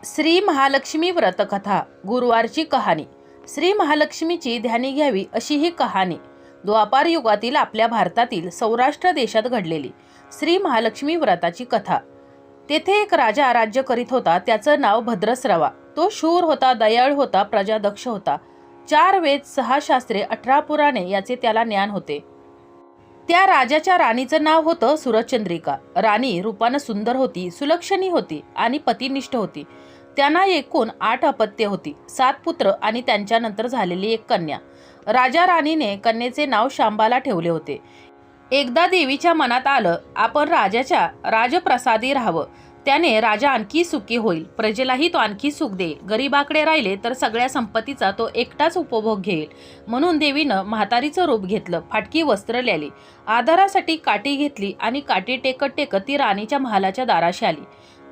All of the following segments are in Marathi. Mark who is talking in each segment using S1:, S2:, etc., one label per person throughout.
S1: श्री महालक्ष्मी व्रतकथा गुरुवारची कहाणी। श्री महालक्ष्मीची ध्यानी घ्यावी अशी ही कहाणी द्वापार युगातील आपल्या भारतातील सौराष्ट्र देशात घडलेली श्री महालक्ष्मी व्रताची कथा। तेथे एक राजा राज्य करीत होता। त्याचं नाव भद्रस्रवा। तो शूर होता, दयाळू होता, प्रजादक्ष होता। 4 वेद, 6 शास्त्रे, 18 पुराणे याचे त्याला ज्ञान होते। त्या राजाच्या राणीचं नाव होतं सुरचंद्रिका। राणी रूपानं सुंदर होती, सुलक्षणी होती आणि पतिनिष्ठ होती। त्यांना एकूण 8 अपत्ये होती, 7 पुत्र आणि त्यांच्यानंतर झालेली एक कन्या। राजा राणीने कन्येचे नाव शांबाला ठेवले होते। एकदा देवीच्या मनात आलं, आपण राजाच्या राजप्रसादी राहावं, त्याने राजा आणखी सुखी होईल, प्रजेलाही तो आणखी सुख देईल, गरीबाकडे राहिले तर सगळ्या संपत्तीचा तो एकटाच उपभोग घेईल। म्हणून देवीनं म्हातारीचं रूप घेतलं, फाटकी वस्त्र ल्याली, आधारासाठी काठी घेतली आणि काठी टेकत टेकत ती राणीच्या महालाच्या दाराशी आली।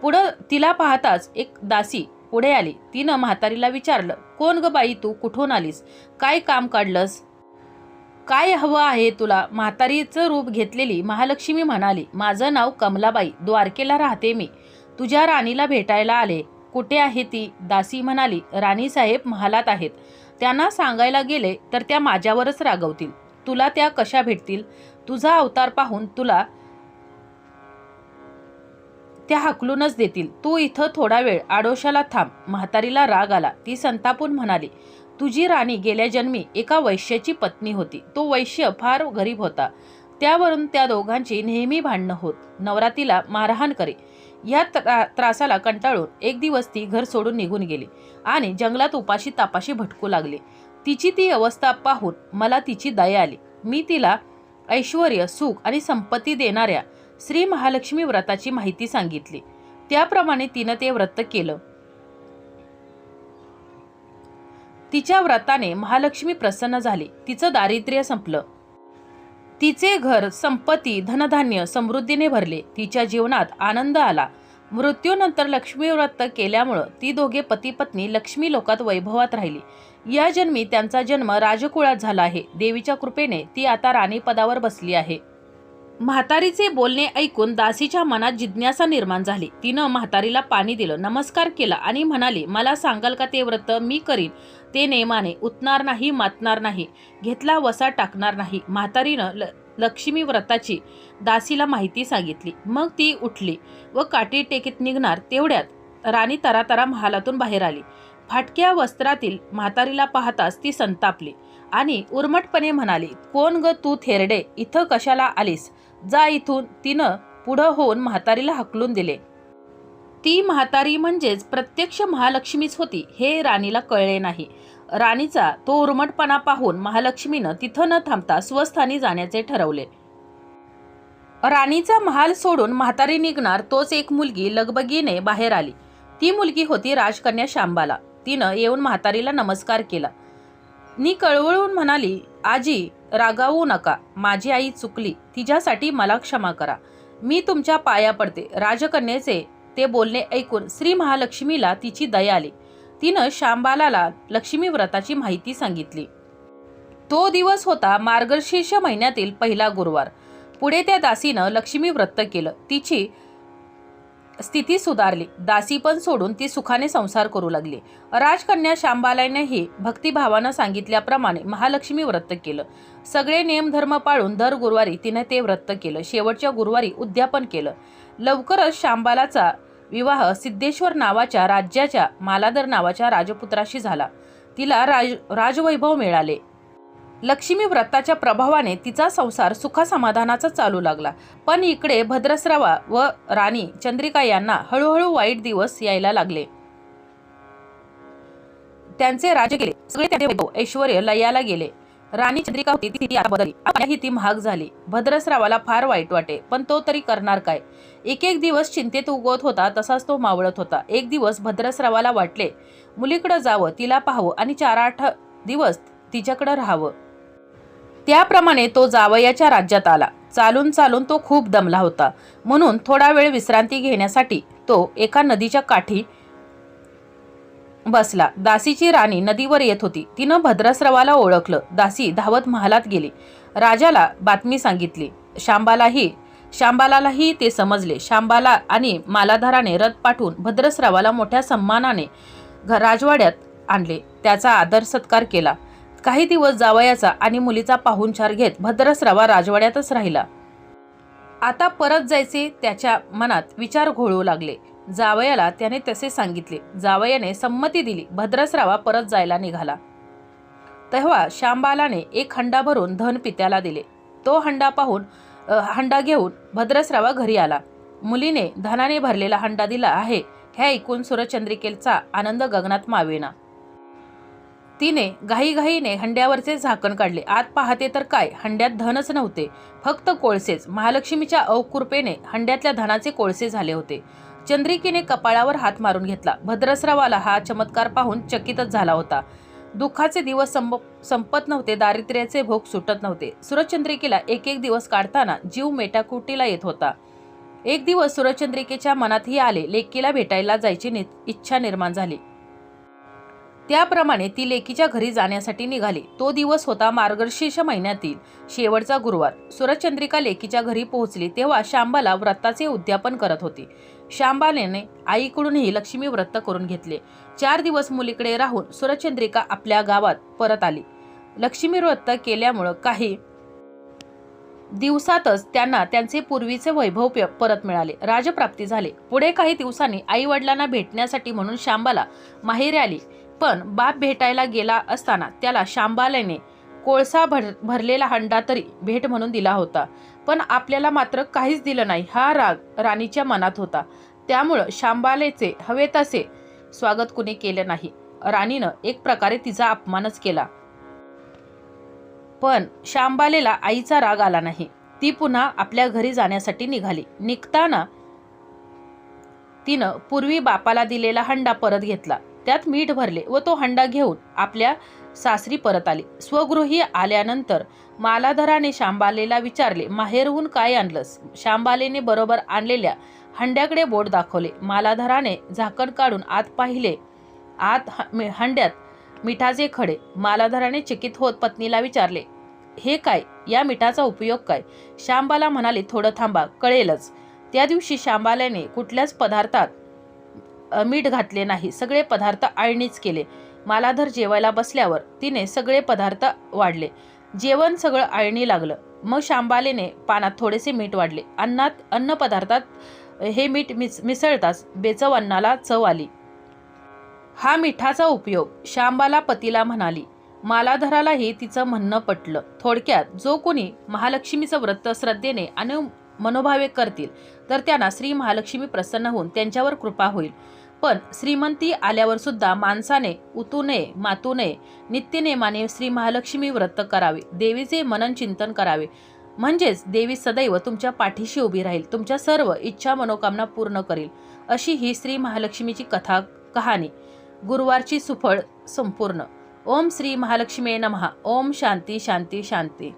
S1: पुढं तिला पाहताच एक दासी पुढे आली। तिनं म्हातारीला विचारलं, कोण ग बाई तू, कुठून आलीस, काय काम काढलंस, काय हवं आहे तुला? म्हातारीचं रूप घेतलेली महालक्ष्मी म्हणाली, माझं नाव कमलाबाई, द्वारकेला राहते मी, तुझ्या राणीला भेटायला आले। कुठे आहे ती? दासी म्हणाली, राणीसाहेब महालात आहेत, त्यांना सांगायला गेले तर त्या माझ्यावरच रागवतील, तुला त्या कशा भेटतील? तुझा अवतार पाहून तुला त्या हकलूनच देतील, तू इथं थोडा वेळ आडोशाला थांब। म्हातारीला राग आला। ती संतापून म्हणाली, तुझी राणी गेल्या जन्मी एका वैश्याची पत्नी होती, तो वैश्य फार गरीब होता, त्यावरून त्या दोघांची नेहमी भांडणं होत, नवरा तिला मारहाण करे। या त्रासाला कंटाळून एक दिवस ती घर सोडून निघून गेली आणि जंगलात उपाशी तापाशी भटकू लागली। तिची ती अवस्था पाहून मला तिची दया आली। मी तिला ऐश्वर्य, सुख आणि संपत्ती देणाऱ्या श्री महालक्ष्मी व्रताची माहिती सांगितली। त्याप्रमाणे तिनं ते व्रत केलं। तिच्या व्रताने महालक्ष्मी प्रसन्न झाली, तिचं दारिद्र्य संपलं, तिचे घर, संपत्ती, धनधान्य समृद्धीने भरले, तिच्या जीवनात आनंद आला। मृत्यूनंतर लक्ष्मी व्रत केल्यामुळं ती दोघे पती पत्नी लक्ष्मी लोकात वैभवात राहिली। या जन्मी त्यांचा जन्म राजकुळात झाला आहे। देवीच्या कृपेने ती आता राणीपदावर बसली आहे। म्हातारीचे बोलणे ऐकून दासीच्या मनात जिज्ञासा निर्माण झाली। तिनं म्हातारीला पाणी दिलं, नमस्कार केला आणि म्हणाली, मला सांगाल का ते व्रत मी करीन ते नेमाने, उतणार नाही, मातणार नाही, घेतला वसा टाकणार नाही। म्हातारीनं लक्ष्मी व्रताची दासीला माहिती सांगितली। मग ती उठली व काठी टेकीत निघणार तेवढ्यात राणी तरातरा महालातून बाहेर आली। फाटक्या वस्त्रातील म्हातारीला पाहताच ती संतापली आणि उर्मटपणे म्हणाली, कोण ग तू थेरडे, इथं कशाला आलीस, जा इथून। तिनं पुढं होऊन म्हातारीला हकलून दिले। ती म्हातारी म्हणजेच प्रत्यक्ष महालक्ष्मीच होती हे राणीला कळले नाही। राणीचा तो उर्मटपणा पाहून महालक्ष्मीनं तिथं न थांबता स्वस्थानी जाण्याचे ठरवले। राणीचा महाल सोडून म्हातारी निघणार तोच एक मुलगी लगबगीने बाहेर आली। ती मुलगी होती राजकन्या शांबाला। तिनं येऊन म्हातारीला नमस्कार केला। नी कळवळून म्हणाली, आजी रागावू नका, माझी आई चुकली, तिच्यासाठी मला क्षमा करा, मी तुमच्या पाया पडते। राजकन्याचे ते बोलणे ऐकून श्री महालक्ष्मीला तिची दया आली। तिनं शांबालाला लक्ष्मी व्रताची माहिती सांगितली। तो दिवस होता मार्गशीर्ष महिन्यातील पहिला गुरुवार। पुढे त्या दासीनं लक्ष्मी व्रत केलं, तिची स्थिती सुधारली, दासी पण सोडून ती सुखाने संसार करू लागली। राजकन्या शांबालानेही भक्तिभावानं सांगितल्याप्रमाणे महालक्ष्मी व्रत केलं। सगळे नेमधर्म पाळून दर गुरुवारी तिने ते व्रत केलं। शेवटच्या गुरुवारी उद्यापन केलं। लवकरच शांबालाचा विवाह सिद्धेश्वर नावाच्या राज्याच्या मालाधर नावाच्या राजपुत्राशी झाला। तिला राजवैभव मिळाले। लक्ष्मी व्रताच्या प्रभावाने तिचा संसार सुखासमाधानाचा चालू लागला। पण इकडे भद्रस्रवा व राणी चंद्रिका यांना हळूहळू वाईट दिवस यायला लागले। त्यांचे राज्य गेले, सगळे त्यांचे वैभव ऐश्वर्य लयाला गेले। राणी चंद्रिका होती ती आता बदलली, आपल्याही ती महाग झाली। भद्रस्रावाला फार वाईट वाटे, पण तो तरी करणार काय? एक एक दिवस चिंतेत उगवत होता तसाच तो मावळत होता। एक दिवस भद्रस्रावाला वाटले मुलीकडे जावं, तिला पाहावं आणि 4-8 दिवस तिच्याकडे राहावं। त्याप्रमाणे तो जावयाच्या राज्यात आला। चालून चालून तो खूप दमला होता, म्हणून थोडा वेळ विश्रांती घेण्यासाठी तो एका नदीच्या काठी बसला। दासीची राणी नदीवर येत होती। तिनं भद्रस्रवाला ओळखलं। दासी धावत महालात गेली, राजाला बातमी सांगितली। शांबालाही शांबालालाही ते समजले. शांबाला आणि मालाधाराने रथ पाठवून भद्रस्रावाला मोठ्या सन्मानाने राजवाड्यात आणले. त्याचा आदर सत्कार केला. काही दिवस जावयाचा आणि मुलीचा पाहुणचार घेत भद्रस्रावा राजवाड्यातच राहिला. आता परत जायचे त्याच्या मनात विचार घोळू लागले. जावयाला त्याने तसे सांगितले. जावयाने संमती दिली. भद्रस्रावा परत जायला निघाला. तेव्हा शांबालाने एक हंडा भरून धन पित्याला दिले. तो हंडा घेऊन भद्रस्रावा घरी आला. मुलीने धनाने भरलेला हंडा दिला आहे हे ऐकून सूरचंद्रिकेचा आनंद गगनात मावेना. तिने घाईघाईने हंड्यावरचे झाकण काढले. आत पाहते तर काय, हंड्यात धनच नव्हते, फक्त कोळसेच. महालक्ष्मीच्या अवकृपेने हंड्यातल्या धनाचे कोळसे झाले होते. चंद्रिकेने कपाळावर हात मारून घेतला. भद्रस्रावाला हा चमत्कार पाहून चकितच झाला होता. दुःखाचे दिवस संपत नव्हते, दारिद्र्याचे भोग सुटत नव्हते. सूरचंद्रिकेला एक एक दिवस काढताना जीव मेटाकुटीला येत होता. एक दिवस सूरचंद्रिकेच्या मनातही आले. लेकीला भेटायला जायची इच्छा निर्माण झाली. त्याप्रमाणे ती लेकीच्या घरी जाण्यासाठी निघाली. तो दिवस होता मार्गशीर्ष महिन्यातील शेवटचा गुरुवार. सूरचंद्रिका लेकीच्या घरी पोहोचली तेव्हा शांबाला व्रताचे उद्यापन करत होती. शांबालेने आईकडूनही लक्ष्मी व्रत करून घेतले. 4 दिवस मुलीकडे राहून सूरचंद्रिका आपल्या गावात परत आली. लक्ष्मी व्रत केल्यामुळं काही दिवसातच त्यांना त्यांचे पूर्वीचे वैभव परत मिळाले. राजप्राप्ती झाले. पुढे काही दिवसांनी आई वडिलांना भेटण्यासाठी म्हणून शांबाला माहेरी आली. पण बाप भेटायला गेला असताना त्याला शांबालेने कोळसा भरलेला हंडा तरी भेट म्हणून दिला होता. पण आपल्याला मात्र काहीच दिलं नाही हा राग राणीच्या मनात होता. त्यामुळं शांबालेचे हवे तसे स्वागत कुणी केले नाही. राणीनं एक प्रकारे तिचा अपमानच केला. पण शांबालेला आईचा राग आला नाही. ती पुन्हा आपल्या घरी जाण्यासाठी निघाली. निघताना तिनं पूर्वी बापाला दिलेला हंडा परत घेतला. त्यात मीठ भरले व तो हंडा घेऊन आपल्या सासरी परत आली. स्वगृही आल्यानंतर मालाधराने शांबालेला विचारले, माहेरहून काय आणलंस? शांबालेने बरोबर आणलेल्या हंड्याकडे बोट दाखवले. मालाधराने झाकण काढून आत पाहिले. आत हंड्यात मिठाचे खडे. मालाधराने चकित होत पत्नीला विचारले, हे काय? या मिठाचा उपयोग काय? शांबाला म्हणाले, थोडं थांबा, कळेलच. त्या दिवशी शांबाल्याने कुठल्याच पदार्थात मीठ घातले नाही. सगळे पदार्थ आळणीच केले. मालाधर जेवायला बसल्यावर तिने सगळे पदार्थ वाढले. जेवण सगळं आळणी लागलं. मग शांबालेने पानात थोडेसे मीठ वाढले. अन्न पदार्थात हे मीठ मिसळताच बेचव अन्नाला चव आली. हा मिठाचा उपयोग. शांबाला पतीला म्हणाली. मालाधरालाही तिचं म्हणणं पटलं. थोडक्यात जो कोणी महालक्ष्मीचं व्रत श्रद्धेने आणि मनोभावे करतील तर त्यांना श्री महालक्ष्मी प्रसन्न होऊन त्यांच्यावर कृपा होईल. पण श्रीमंती आल्यावर सुद्धा माणसाने उतू नये, मातू नये. नित्यनेमाने श्री महालक्ष्मी व्रत करावे. देवीचे मनन चिंतन करावे. म्हणजेच देवी सदैव तुमच्या पाठीशी उभी राहील, तुमच्या सर्व इच्छा मनोकामना पूर्ण करील. अशी ही श्री महालक्ष्मीची कहाणी. गुरुवारची सुफळ संपूर्ण. ओम श्री महालक्ष्मी नमः. ओम शांती शांती शांती.